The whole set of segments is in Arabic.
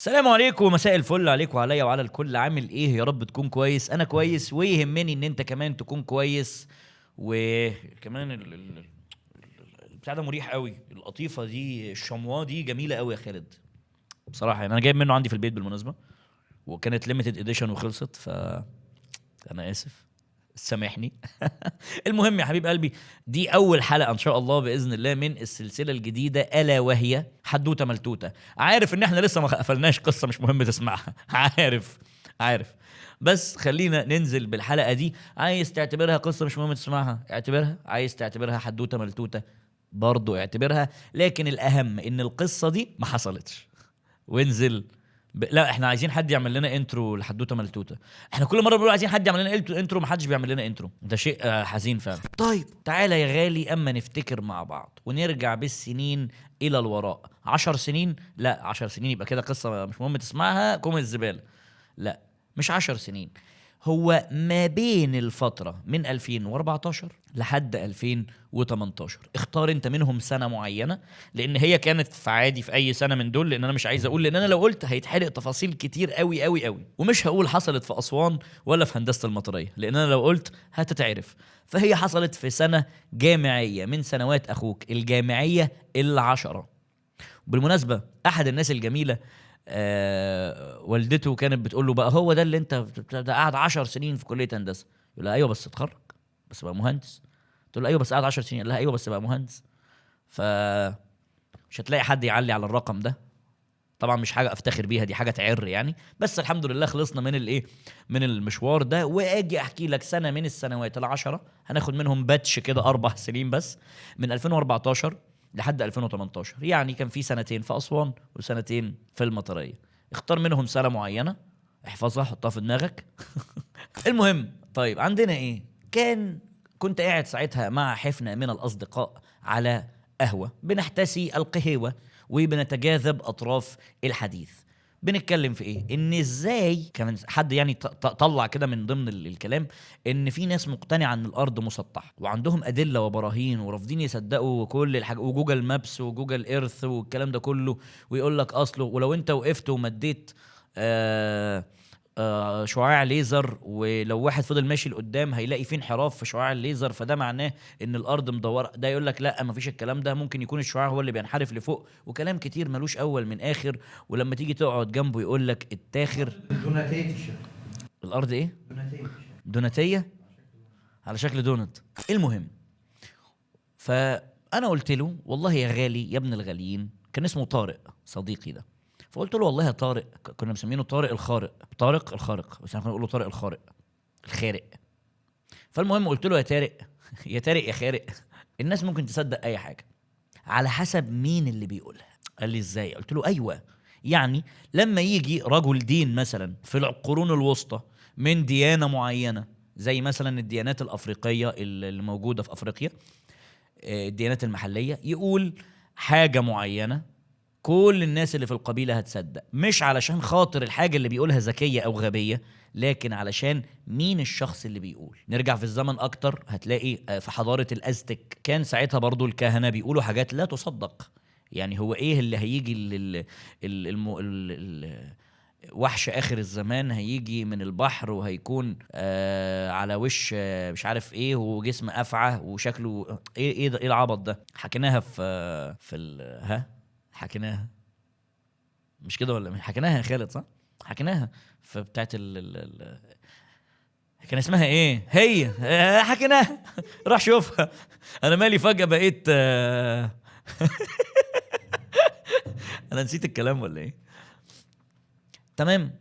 السلام عليكم، مساء الفل عليكم وعليا وعلى الكل. عامل ايه؟ يا رب تكون كويس. انا كويس ويهمني ان انت كمان تكون كويس. وكمان البتاع ده مريح قوي. القطيفه دي الشموا دي جميله قوي يا خالد. بصراحه يعني انا جايب منه عندي في البيت بالمناسبه، وكانت ليميتد اديشن وخلصت، انا اسف، سامحني. المهم يا حبيب قلبي، دي اول حلقه ان شاء الله باذن الله من السلسله الجديده، الا وهي حدوته ملتوته. عارف ان احنا لسه ما قفلناش قصه مش مهم تسمعها. عارف. بس خلينا ننزل بالحلقه دي. عايز تعتبرها قصه مش مهم تسمعها اعتبرها، عايز تعتبرها حدوته ملتوته برضو اعتبرها، لكن الاهم ان القصه دي ما حصلتش. وانزل لا، احنا عايزين حد يعمل لنا انترو لحدوته ملتوته. احنا كل مره بنقول عايزين حد يعمل لنا انترو، محدش بيعمل لنا انترو. ده شيء حزين فعلا. طيب تعالى يا غالي اما نفتكر مع بعض ونرجع بالسنين الى الوراء. 10 سنين؟ لا، 10 سنين يبقى كده قصه مش مهم تسمعها، كوم الزباله. لا، مش 10 سنين. هو ما بين الفترة من 2014 لحد 2018. اختار انت منهم سنة معينة، لان هي كانت في عادي في اي سنة من دول، لان انا مش عايز اقول، لان انا لو قلت هيتحرق تفاصيل كتير قوي قوي قوي. ومش هقول حصلت في اسوان ولا في هندسة المطرية، لان انا لو قلت هتتعرف. فهي حصلت في سنة جامعية من سنوات اخوك الجامعية العشرة. بالمناسبة احد الناس الجميلة، والدته كانت بتقول له بقى هو ده اللي انت ده قاعد 10 سنين في كليه هندسه؟ يقول لها ايوه بس اتخرج، بس بقى مهندس. تقول له ايوه بس قاعد 10 سنين، يقول لها ايوه بس بقى مهندس. ف مش هتلاقي حد يعلي على الرقم ده. طبعا مش حاجه افتخر بيها، دي حاجه تعر يعني، بس الحمد لله خلصنا من الايه، من المشوار ده. واجي احكي لك سنه من السنوات العشره، هناخد منهم باتش كده 4 سنين بس، من 2014 لحد 2018. يعني كان في سنتين في اسوان وسنتين في المطريه. اختار منهم سنه معينه، احفظها حطها في دماغك. المهم، طيب عندنا ايه؟ كنت قاعد ساعتها مع حفنة من الأصدقاء على قهوة بنحتسي القهوة وبنتجاذب أطراف الحديث. بنتكلم في ايه؟ ان ازاي كان حد يعني طلع كده من ضمن الكلام ان في ناس مقتنعه ان الارض مسطحه، وعندهم ادله وبراهين ورافضين يصدقوا كل الحاجات، وجوجل مابس وجوجل ايرث والكلام ده كله. ويقول لك اصله ولو انت وقفت ومديت آه شعاع ليزر، ولو واحد فضل ماشي لقدام هيلاقي فيه انحراف في شعاع الليزر، فده معناه ان الارض مدوره. ده يقول لك لا، مفيش الكلام ده، ممكن يكون الشعاع هو اللي بينحرف لفوق، وكلام كتير ملوش اول من اخر. ولما تيجي تقعد جنبه يقول لك التاخر. الارض ايه؟ دوناتيه، على شكل دونت. المهم، فانا قلت له والله يا غالي يا ابن الغاليين، كان اسمه طارق صديقي ده. فقلت له والله يا طارق، كنا مسمينه طارق الخارق، طارق الخارق، بس احنا كنا نقول له طارق الخارق، الخارق. فالمهم قلت له يا طارق، يا طارق يا خارق، الناس ممكن تصدق اي حاجه على حسب مين اللي بيقولها. قال لي ازاي؟ قلت له ايوه، يعني لما يجي رجل دين مثلا في القرون الوسطى من ديانه معينه، زي مثلا الديانات الافريقيه اللي موجوده في افريقيا، الديانات المحليه، يقول حاجه معينه، كل الناس اللي في القبيلة هتصدق، مش علشان خاطر الحاجة اللي بيقولها ذكية أو غبية، لكن علشان مين الشخص اللي بيقول. نرجع في الزمن أكتر، هتلاقي في حضارة الأزتك كان ساعتها برضو الكهنة بيقولوا حاجات لا تصدق. يعني هو إيه اللي هيجي وحش آخر الزمان هيجي من البحر، وهيكون على وش مش عارف إيه، وجسم أفعى وشكله إيه ده، إيه العبط ده؟ حكيناها ها، حكيناها، مش كده ولا حكيناها يا خالد؟ صح، حكيناها في بتاعت كان اسمها ايه هي؟ حكيناها. راح شوفها. انا مالي فجأة بقيت انا نسيت الكلام ولا ايه؟ تمام.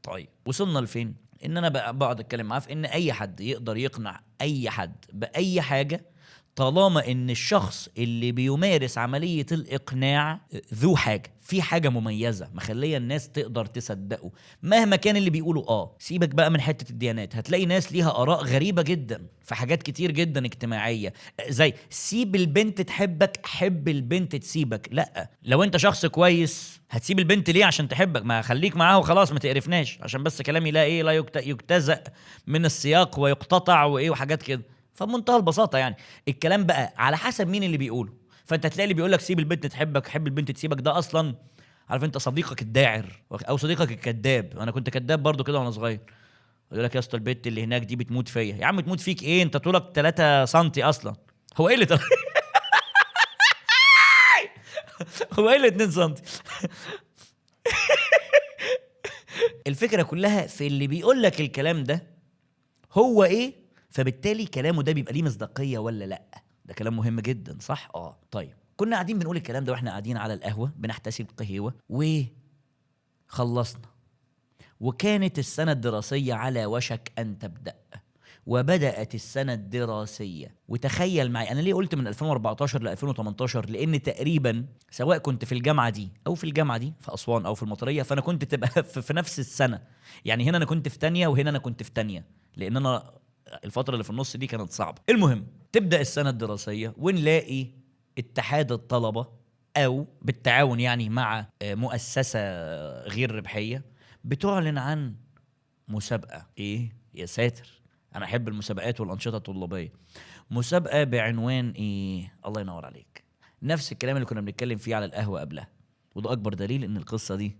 طيب وصلنا لفين؟ ان انا بقعد اتكلم معاه في ان اي حد يقدر يقنع اي حد باي حاجه، طالما ان الشخص اللي بيمارس عمليه الاقناع ذو حاجه، في حاجه مميزه مخليه الناس تقدر تصدقه مهما كان اللي بيقوله. سيبك بقى من حته الديانات، هتلاقي ناس ليها اراء غريبه جدا في حاجات كتير جدا اجتماعيه، زي سيب البنت تحبك، حب البنت تسيبك. لا، لو انت شخص كويس هتسيب البنت ليه؟ عشان تحبك؟ ما خليك معاها وخلاص، ما تقرفناش، عشان بس كلامي لا ايه، لا يجتزأ من السياق ويقتطع وايه وحاجات كده. فبمنتهى البساطه يعني، الكلام بقى على حسب مين اللي بيقوله. فانت تلاقي اللي بيقول لك سيب البنت تحبك، حب البنت تسيبك، ده اصلا عارف انت صديقك الداعر او صديقك الكذاب. انا كنت كذاب برضو كده وانا صغير. يقول لك يا اسطى البت اللي هناك دي بتموت فيا. يا عم تموت فيك ايه؟ انت طولك 3 سنتي اصلا. هو ايه اللي هو ايه اللي 2 سنتي؟ الفكره كلها في اللي بيقول لك الكلام ده هو ايه، فبالتالي كلامه ده بيبقى ليه مصداقيه ولا لا. ده كلام مهم جدا، صح؟ طيب كنا قاعدين بنقول الكلام ده واحنا قاعدين على القهوه بنحتسب قهوه وخلصنا، وكانت السنه الدراسيه على وشك ان تبدا، وبدأت السنة الدراسية. وتخيل معي أنا ليه قلت من 2014 ل 2018؟ لأن تقريبا سواء كنت في الجامعة دي أو في الجامعة دي في أسوان أو في المطرية، فأنا كنت تبقى في نفس السنة. يعني هنا أنا كنت في تانية وهنا أنا كنت في تانية، لأن أنا الفترة اللي في النص دي كانت صعبة. المهم تبدأ السنة الدراسية ونلاقي اتحاد الطلبة أو بالتعاون يعني مع مؤسسة غير ربحية بتعلن عن مسابقة. إيه يا ساتر، انا احب المسابقات والانشطه الطلابيه. مسابقه بعنوان ايه؟ الله ينور عليك، نفس الكلام اللي كنا بنتكلم فيه على القهوه قبلها، وده اكبر دليل ان القصه دي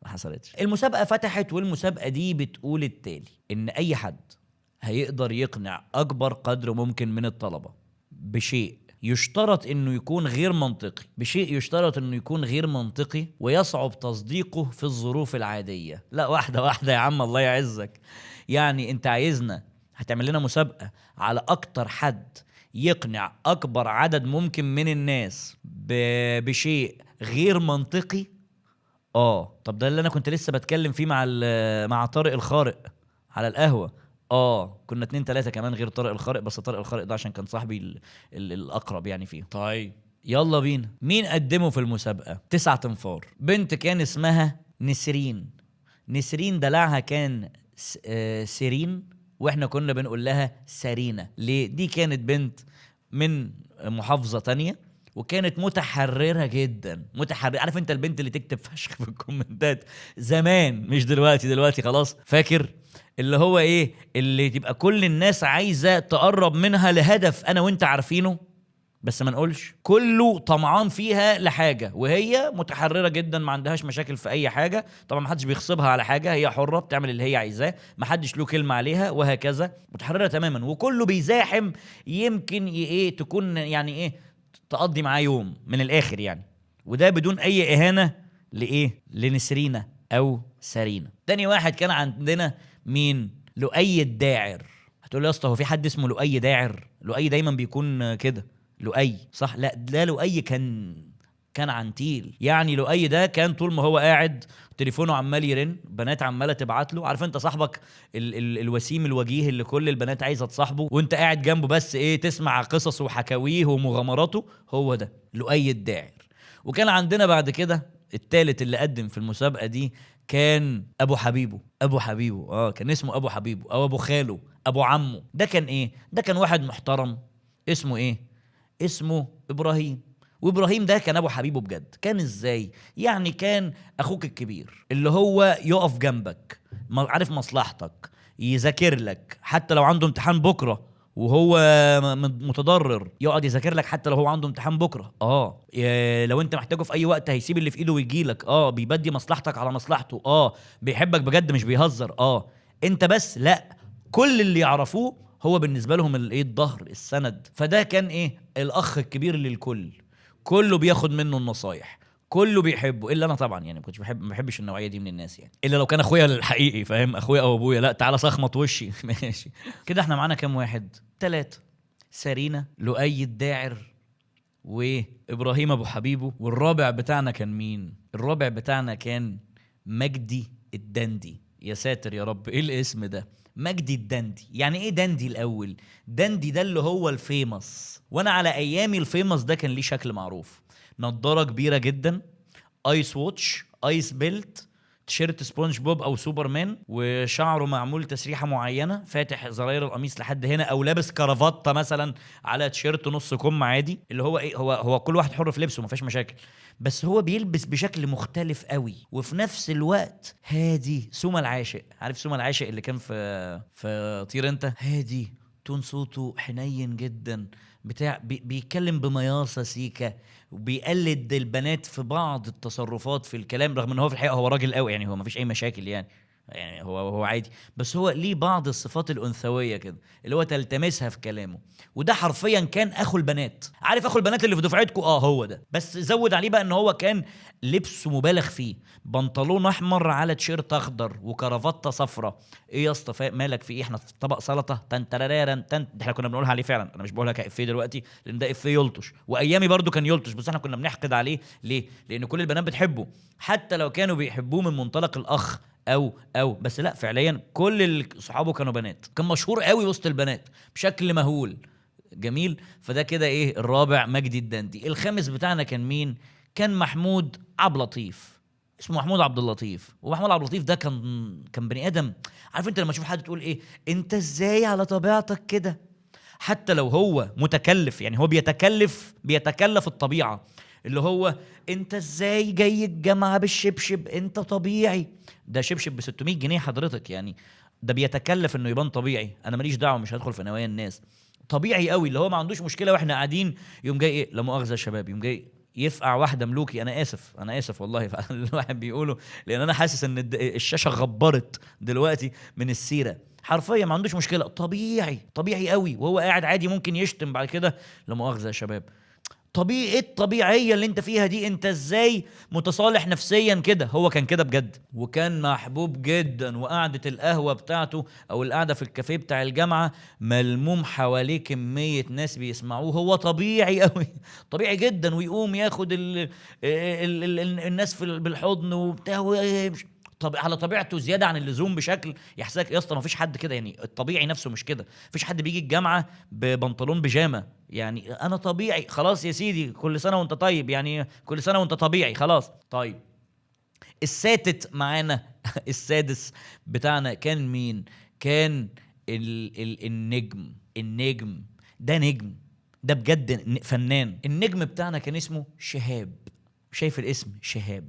ما حصلتش. المسابقه فتحت، والمسابقه دي بتقول التالي: ان اي حد هيقدر يقنع اكبر قدر ممكن من الطلبه بشيء يشترط انه يكون غير منطقي، بشيء يشترط انه يكون غير منطقي ويصعب تصديقه في الظروف العاديه. لا واحده واحده يا عم، الله يعزك. يعني انت عايزنا هتعمل لنا مسابقة على أكتر حد يقنع أكبر عدد ممكن من الناس بشيء غير منطقي؟ طب ده اللي أنا كنت لسه بتكلم فيه مع طارق الخارق على القهوة. كنا 2 3 كمان غير طارق الخارق، بس طارق الخارق ده عشان كان صاحبي الأقرب يعني فيه. طيب يلا بينا. مين قدمه في المسابقة؟ 9 تنفار. بنت كان اسمها نسرين. نسرين دلعها كان سيرين، واحنا كنا بنقول لها سارينا. ليه؟ دي كانت بنت من محافظة تانية، وكانت متحررة جدا. متحررة، عارف انت البنت اللي تكتب فشخ في الكومنتات زمان، مش دلوقتي. دلوقتي خلاص، فاكر اللي هو ايه؟ اللي تبقى كل الناس عايزة تقرب منها لهدف انا وانت عارفينه، بس ما نقولش. كله طمعان فيها لحاجة، وهي متحررة جدا، ما عندهاش مشاكل في أي حاجة. طبعا ما حدش بيغصبها على حاجة، هي حرة بتعمل اللي هي عايزاه، ما حدش له كلمة عليها، وهكذا. متحررة تماما، وكله بيزاحم يمكن تكون يعني تقضي معاه يوم من الآخر يعني. وده بدون أي إهانة لنسرينا أو سارينا. تاني واحد كان عندنا مين؟ لؤي الداعر. هتقول لي يا اسطى هو في حد اسمه لؤي داعر؟ لؤي دايما بيكون كده. لؤي صح؟ لا لؤي كان عنتيل. يعني لؤي ده كان طول ما هو قاعد تليفونه عمال يرن، بنات عماله تبعت له. عارف انت صاحبك الوسيم الوجيه اللي كل البنات عايزه تصاحبه، وانت قاعد جنبه بس تسمع قصصه وحكاويه ومغامراته؟ هو ده لؤي الداعر. وكان عندنا بعد كده الثالث اللي قدم في المسابقه دي كان ابو حبيبه. كان اسمه ابو حبيبه او ابو خاله، ابو عمه. ده كان ده كان واحد محترم. اسمه ابراهيم. وابراهيم ده كان ابو حبيبه بجد. كان ازاي؟ يعني كان اخوك الكبير اللي هو يقف جنبك، عارف مصلحتك، يذاكر لك حتى لو عنده امتحان بكره وهو متضرر، يقعد يذاكر لك حتى لو هو عنده امتحان بكره. لو انت محتاجه في اي وقت هيسيب اللي في ايده ويجي لك. بيبدي مصلحتك على مصلحته. بيحبك بجد مش بيهزر. انت بس لا، كل اللي يعرفوه هو بالنسبه لهم الظهر، السند. فده كان الاخ الكبير للكل، كله بياخد منه النصايح، كله بيحبه الا انا طبعا. يعني ما بحبش النوعيه دي من الناس يعني، الا لو كان اخويا الحقيقي، فاهم؟ اخويا او ابويا، لا تعالى صخمط وشي. ماشي كده. احنا معانا كام واحد؟ 3: سارينا، لؤي الداعر، وابراهيم ابو حبيبه. والرابع بتاعنا كان مين؟ الرابع بتاعنا كان مجدي الدندي. يا ساتر يا رب، ايه الاسم ده؟ مجدي الدندي. يعني ايه دندي الاول؟ دندي ده اللي هو الفيمس. وانا على ايامي الفيمس ده كان ليه شكل معروف: نضاره كبيره جدا، ايس ووتش، ايس بيلت، تيشيرت سبونج بوب او سوبرمان، وشعره معمول تسريحه معينه، فاتح زراير القميص لحد هنا، او لابس كرافته مثلا على تيشيرت نص كم عادي. اللي هو هو كل واحد حر في لبسه، ما فيش مشاكل، بس هو بيلبس بشكل مختلف قوي، وفي نفس الوقت هادي. سوما العاشق، عارف سوما العاشق اللي كان في طير انت؟ هادي تون صوته حنين جدا، بيتكلم بمياصة سيكا، وبيقلد البنات في بعض التصرفات في الكلام، رغم ان هو في الحقيقة هو راجل قوي يعني، هو مفيش اي مشاكل يعني هو عادي، بس هو ليه بعض الصفات الأنثوية كده اللي هو تلتمسها في كلامه. وده حرفيا كان اخو البنات. عارف اخو البنات اللي في دفعتكم؟ هو ده، بس زود عليه بقى ان هو كان لبسه مبالغ فيه، بنطلون احمر على تيشيرت اخضر وكرافته صفراء. ايه يا اسطى مالك في ايه؟ احنا في طبق سلطه تن ترارارن تن، احنا كنا بنقولها عليه فعلا، انا مش بقولها كافيه دلوقتي لان ده افيه يلطش، وايامي برضو كان يلطش، بس احنا كنا بنحقد عليه ليه؟ لان كل البنات بتحبه، حتى لو كانوا بيحبوه من منطلق الاخ او بس لا، فعليا كل صحابه كانوا بنات، كان مشهور قوي وسط البنات بشكل مهول. جميل. فده كده ايه الرابع، مجدي الدندي. الخامس بتاعنا كان مين؟ كان محمود عبد اللطيف. اسمه محمود عبد اللطيف. ومحمود عبد اللطيف ده كان بني ادم. عارف انت لما تشوف حد تقول ايه، انت ازاي على طبيعتك كده؟ حتى لو هو متكلف، يعني هو بيتكلف الطبيعه، اللي هو انت ازاي جاي الجامعه بالشبشب؟ انت طبيعي؟ ده شبشب ب 600 جنيه حضرتك يعني. ده بيتكلف انه يبان طبيعي. انا ماليش دعوه، مش هدخل في نوايا الناس. طبيعي قوي اللي هو ما عندوش مشكله، واحنا قاعدين يوم جاي ايه، لا مؤاخذه يا شباب، يوم جاي يفقع واحده ملوكي. انا اسف والله فعلا الواحد بيقوله، لان انا حاسس ان الشاشه غبرت دلوقتي من السيره. حرفيا ما عندوش مشكله، طبيعي قوي، وهو قاعد عادي ممكن يشتم بعد كده، لا مؤاخذه يا شباب. طبيعي ايه الطبيعيه اللي انت فيها دي؟ انت ازاي متصالح نفسيا كده؟ هو كان كده بجد، وكان محبوب جدا، وقعده القهوه بتاعته او القعده في الكافيه بتاع الجامعه ملموم حواليه كميه ناس بيسمعوه. هو طبيعي قوي طبيعي جدا، ويقوم ياخد الناس بالحضن وبتاع، طب على طبيعته زياده عن اللزوم بشكل يحسسك يا اسطى ما فيش حد كده يعني. الطبيعي نفسه مش كده. مفيش حد بيجي الجامعه ببنطلون بيجامه يعني انا طبيعي. خلاص يا سيدي، كل سنه وانت طيب يعني، كل سنه وانت طبيعي خلاص. طيب الساتت معانا السادس بتاعنا كان مين؟ كان النجم ده نجم، ده بجد فنان. النجم بتاعنا كان اسمه شهاب. شايف الاسم شهاب؟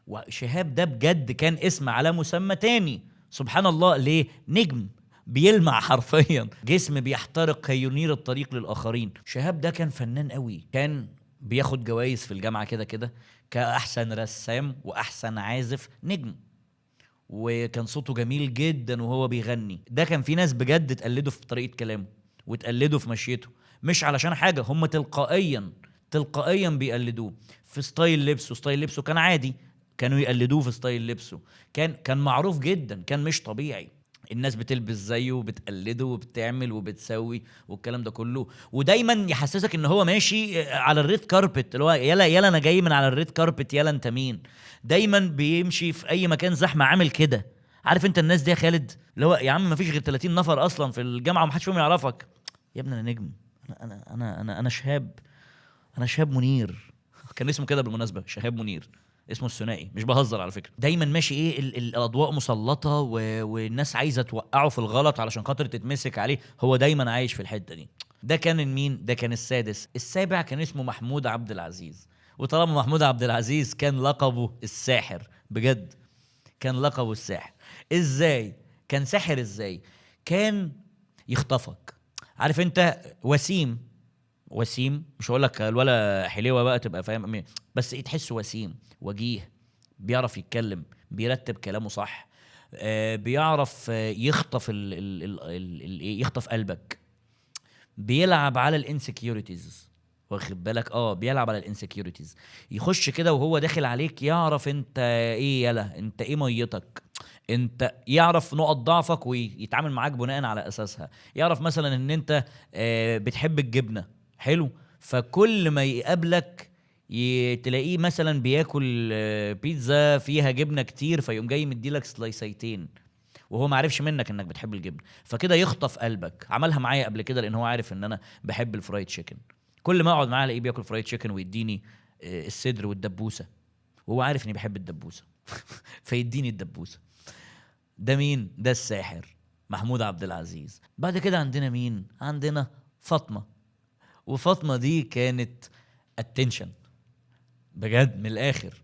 وشهاب ده بجد كان اسم على مسمى تاني. سبحان الله، ليه؟ نجم بيلمع حرفيا، جسم بيحترق كي ينير الطريق للآخرين. شهاب ده كان فنان قوي، كان بياخد جوائز في الجامعة كده كده كأحسن رسام وأحسن عازف نجم، وكان صوته جميل جدا وهو بيغني. ده كان في ناس بجد تقلده في طريقة كلامه وتقلده في مشيته، مش علشان حاجة، هم تلقائيا بيقلدوه في ستايل لبسه كان عادي، كانوا يقلدوه في ستايل لبسه. كان معروف جدا، كان مش طبيعي. الناس بتلبس زيه وبتقلده وبتعمل وبتسوي والكلام ده كله، ودايما يحسسك ان هو ماشي على الريد كاربت، اللي هو يلا انا جاي من على الريد كاربت، يلا انت مين؟ دايما بيمشي في اي مكان زحمه عامل كده. عارف انت الناس دي يا خالد، اللي هو يا عم ما فيش غير 30 نفر اصلا في الجامعه ومحدش فيهم يعرفك. يا ابني انا نجم، انا شهاب، انا شهاب منير. كان اسمه كده بالمناسبه، شهاب منير، اسمه الثنائي، مش بهزر على فكره. دايما ماشي ايه الاضواء مسلطه والناس عايزه توقعه في الغلط علشان خاطر تتمسك عليه، هو دايما عايش في الحته دي. ده كان مين؟ ده كان السادس. السابع كان اسمه محمود عبد العزيز. وطالما محمود عبد العزيز كان لقبه الساحر بجد، كان لقبه الساحر. ازاي كان ساحر؟ ازاي كان يخطفك؟ عارف انت وسيم، مش هقول لك الولا حليوه بقى تبقى فاهم بس ايه، تحسه وسيم وجيه، بيعرف يتكلم، بيرتب كلامه صح، بيعرف يخطف يخطف قلبك. بيلعب على الانسكيورتيز، واخد بالك؟ بيلعب على الانسكيورتيز. يخش كده وهو داخل عليك يعرف انت ايه، يلا انت ايه ميتك، انت يعرف نقط ضعفك ويتعامل معاك بناء على اساسها. يعرف مثلا ان انت بتحب الجبنه، حلو، فكل ما يقابلك تلاقيه مثلا بياكل بيتزا فيها جبنه كتير، فيقوم جاي مديلك سلايسيتين وهو ما عرفش منك انك بتحب الجبنه، فكده يخطف قلبك. عملها معايا قبل كده لان هو عارف ان انا بحب الفرايد تشيكن. كل ما اقعد معاه الاقيه بياكل فرايد تشيكن ويديني الصدر والدبوسه، وهو عارف اني بحب الدبوسه فيديني الدبوسه. ده مين؟ ده الساحر محمود عبد العزيز. بعد كده عندنا مين؟ عندنا فاطمه. وفاطمه دي كانت اتنشن بجد، من الاخر،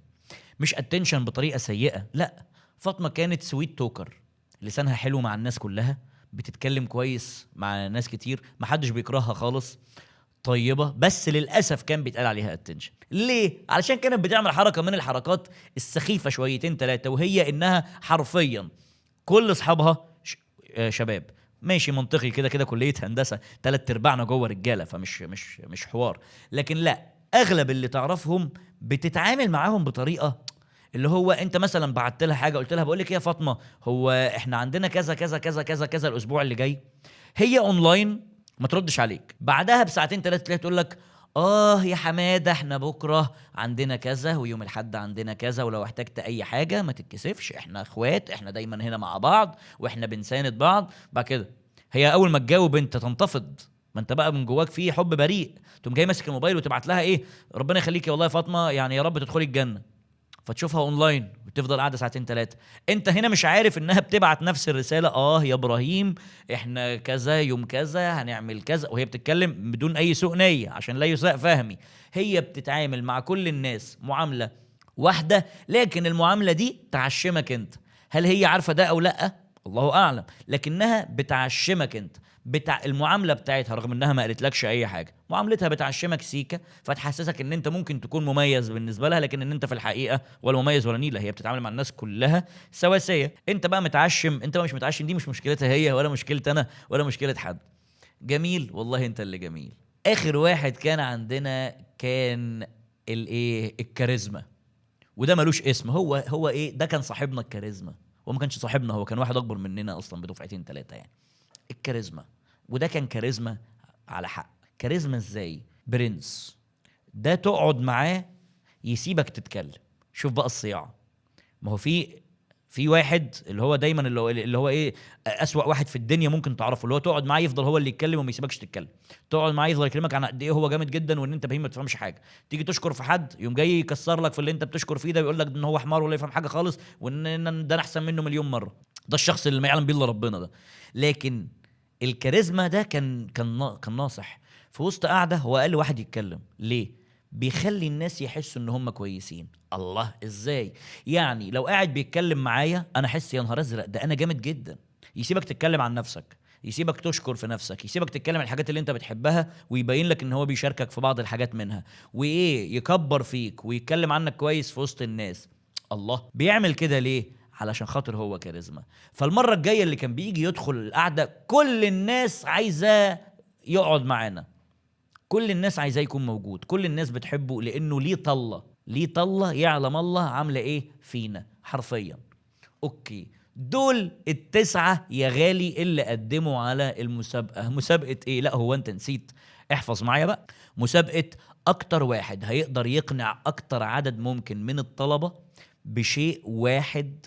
مش اتنشن بطريقه سيئه، لا، فاطمه كانت سويت توكر، لسانها حلو مع الناس كلها، بتتكلم كويس مع ناس كتير، محدش بيكرهها خالص، طيبة، بس للأسف كان بيتقال عليها اتنشن. ليه؟ علشان كانت بتعمل حركة من الحركات السخيفة شويتين تلاتة، وهي إنها حرفيا كل أصحابها شباب. ماشي، منطقي، كده كده كلية هندسة 3/4 جوه رجالة، فمش مش حوار. لكن لا، أغلب اللي تعرفهم بتتعامل معاهم بطريقة اللي هو انت مثلا بعت لها حاجه، قلت لها بقول لك ايه يا فاطمه، هو احنا عندنا كذا كذا كذا كذا كذا الاسبوع اللي جاي. هي اونلاين ما تردش عليك، بعدها بساعتين ثلاثه تلاقي تقول لك اه يا حماده احنا بكره عندنا كذا، ويوم الاحد عندنا كذا، ولو احتجت اي حاجه ما تتكسفش، احنا اخوات، احنا دايما هنا مع بعض، واحنا بنساند بعض. بعد كده هي اول ما تجاوب انت تنتفض، ما انت بقى من جواك في حب بريء، تقوم جاي ماسك الموبايل وتبعت لها ايه، ربنا يخليكي والله يا فاطمه، يعني يا رب تدخلي الجنه. فتشوفها اونلاين وتفضل قاعده ساعتين ثلاثه، انت هنا مش عارف انها بتبعت نفس الرساله، اه يا ابراهيم احنا كذا يوم كذا هنعمل كذا، وهي بتتكلم بدون اي سوء نيه عشان لا يساء فهمي. هي بتتعامل مع كل الناس معامله واحده، لكن المعامله دي تعشمك انت. هل هي عارفه ده او لا؟ الله اعلم، لكنها بتعشمك انت. المعامله بتاعتها رغم انها ما قالتلكش اي حاجه، معاملتها بتعشمك سيكه، فتحسسك ان انت ممكن تكون مميز بالنسبه لها، لكن ان انت في الحقيقه ولا مميز ولا نيله. هي بتتعامل مع الناس كلها سواسيه، انت بقى متعشم، انت بقى مش متعشم. دي مش مشكلتها هي، ولا مشكلتي انا، ولا مشكله حد. جميل والله، انت اللي جميل. اخر واحد كان عندنا كان الايه، الكاريزما. وده ملوش اسم، هو ايه، ده كان صاحبنا الكاريزما. هو ما كانش صاحبنا، هو كان واحد اكبر مننا اصلا بدفعتين ثلاثه يعني. الكاريزما، وده كان كاريزما على حق. كاريزما ازاي؟ برنس. ده تقعد معاه يسيبك تتكلم. شوف بقى الصياعه. ما هو في واحد اللي هو دايما اللي هو ايه، اسوأ واحد في الدنيا ممكن تعرفه، اللي هو تقعد معاه يفضل هو اللي يتكلم وما يسيبكش تتكلم. تقعد معاه يفضل يكلمك عن قد ايه هو جامد جدا، وان انت بهيم ما تفهمش حاجه. تيجي تشكر في حد يوم جاي يكسر لك في اللي انت بتشكر فيه ده، ويقول لك ان هو حمار ولا يفهم حاجه خالص، وان ده انا احسن منه مليون مره. ده الشخص اللي ما يعلم بيه الا ربنا ده. لكن الكاريزما ده كان ناصح. في وسط قاعده هو اقل واحد يتكلم ليه، بيخلي الناس يحسوا ان هم كويسين. الله، ازاي؟ يعني لو قاعد بيتكلم معايا انا احس يا نهار ازرق ده انا جامد جدا. يسيبك تتكلم عن نفسك، يسيبك تشكر في نفسك، يسيبك تتكلم عن الحاجات اللي انت بتحبها، ويبين لك ان هو بيشاركك في بعض الحاجات منها، وايه، يكبر فيك ويتكلم عنك كويس في وسط الناس. الله، بيعمل كده ليه؟ علشان خاطر هو كاريزما. فالمره الجايه اللي كان بيجي يدخل القعده كل الناس عايزاه يقعد معانا، كل الناس عايزاه يكون موجود، كل الناس بتحبه، لانه ليه طله يعلم الله عامله ايه فينا حرفيا. اوكي، دول التسعة يا غالي اللي قدموا على المسابقة. مسابقة ايه؟ لا هو انت نسيت، احفظ معايا بقى. مسابقة اكتر واحد هيقدر يقنع اكتر عدد ممكن من الطلبة بشيء واحد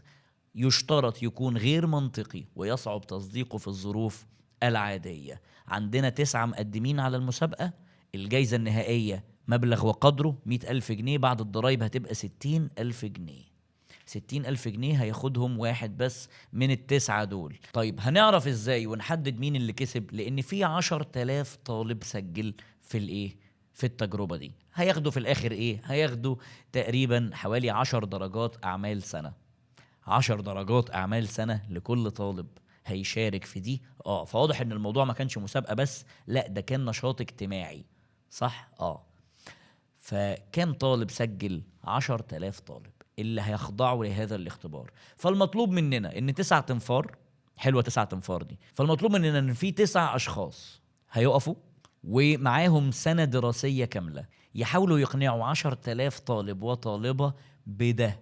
يشترط يكون غير منطقي ويصعب تصديقه في الظروف العادية. عندنا 9 مقدمين على المسابقة. الجايزة النهائية مبلغ وقدره 100,000 جنيه، بعد الضرايب هتبقى 60,000 جنيه. 60,000 جنيه هياخدهم واحد بس من ال9 دول. طيب هنعرف ازاي ونحدد مين اللي كسب؟ لان في 10,000 طالب سجل في الايه، في التجربة دي. هياخدوا في الاخر ايه؟ هياخدوا تقريبا حوالي 10 درجات اعمال سنة. 10 درجات اعمال سنة لكل طالب هيشارك في دي. فواضح ان الموضوع ما كانش مسابقة بس، لا ده كان نشاط اجتماعي، صح؟ فكم طالب سجل؟ 10,000 طالب اللي هيخضعوا لهذا الاختبار. فالمطلوب مننا ان 9 تنفار، حلوة 9 تنفار دي، فالمطلوب مننا ان في 9 اشخاص هيقفوا ومعاهم سنة دراسية كاملة، يحاولوا يقنعوا 10,000 طالب وطالبة بده.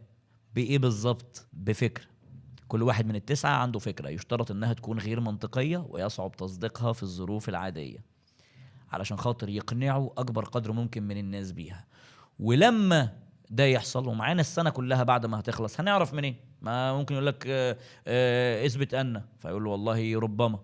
بإيه بالظبط؟ بفكرة. كل واحد من ال9 عنده فكرة يشترط انها تكون غير منطقية ويصعب تصديقها في الظروف العادية، علشان خاطر يقنعوا اكبر قدر ممكن من الناس بيها. ولما ده يحصل ومعانا السنه كلها بعد ما هتخلص، هنعرف منين؟ ما ممكن يقول لك اثبت ان، فيقول له والله ربما،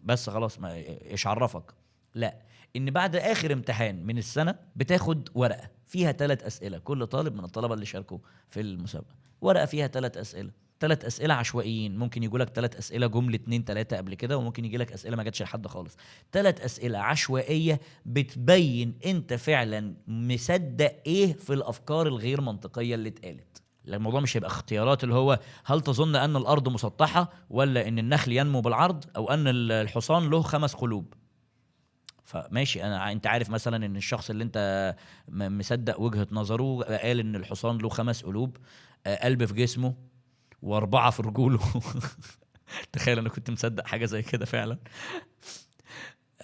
بس خلاص ما ايش عرفك. لا، ان بعد اخر امتحان من السنه بتاخد ورقه فيها 3 اسئله. كل طالب من الطلبه اللي شاركوا في المسابقه ورقه فيها 3 اسئله. 3 اسئله عشوائيين، ممكن يجوا لك 3 اسئله جمله 2 3 قبل كده، وممكن يجي لك اسئله ما جاتش لحد خالص. 3 اسئله عشوائيه بتبين انت فعلا مصدق ايه في الافكار الغير منطقيه اللي اتقالت. الموضوع مش هيبقى اختيارات اللي هو هل تظن ان الارض مسطحه، ولا ان النخل ينمو بالعرض، او ان الحصان له 5 قلوب. فماشي، انت عارف مثلا ان الشخص اللي انت مصدق وجهة نظره قال ان الحصان له 5 قلوب، قلب في جسمه و4 في رجوله. تخيل انا كنت مصدق حاجة زي كده فعلا.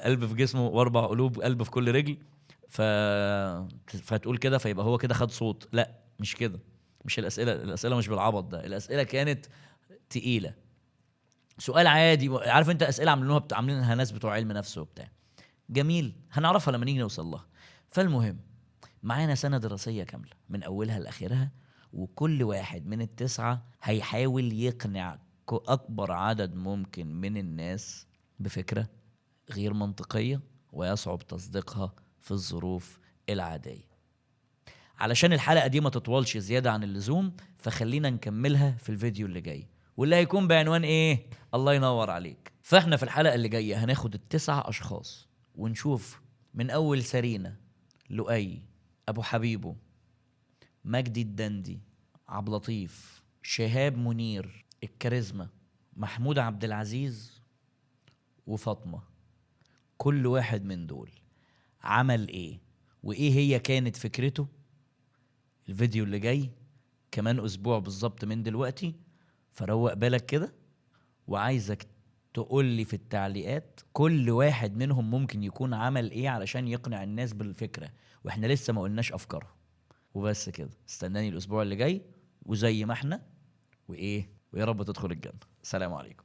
قلب في جسمه و4 قلوب، قلب في كل رجل. ف... فتقول كده فيبقى هو كده خد صوت. لا مش كده. مش الاسئله مش بالعبط ده. الاسئله كانت تقيله. سؤال عادي، عارف انت اسئله عاملينها ناس بتوع علم نفس وبتاع. جميل، هنعرفها لما نيجي نوصل لها. فالمهم، معانا سنة دراسية كاملة من أولها لآخرها، وكل واحد من ال9 هيحاول يقنع أكبر عدد ممكن من الناس بفكرة غير منطقية ويصعب تصديقها في الظروف العادية. علشان الحلقة دي ما تطولش زيادة عن اللزوم، فخلينا نكملها في الفيديو اللي جاي، واللي هيكون بعنوان ايه؟ الله ينور عليك. فاحنا في الحلقة اللي جاية هناخد ال9 أشخاص ونشوف من أول سارينا، لؤي، أبو حبيبه، مجدي الدندي، عبد اللطيف، شهاب منير، الكاريزما، محمود عبد العزيز، وفاطمة. كل واحد من دول عمل ايه وايه هي كانت فكرته. الفيديو اللي جاي كمان اسبوع بالظبط من دلوقتي، فروق بالك كده، وعايزك تقول لي في التعليقات كل واحد منهم ممكن يكون عمل ايه علشان يقنع الناس بالفكرة، واحنا لسه ما قلناش افكارهم. وبس كده، استناني الاسبوع اللي جاي، وزي ما احنا وايه، ويا رب تدخل الجنة. سلام عليكم.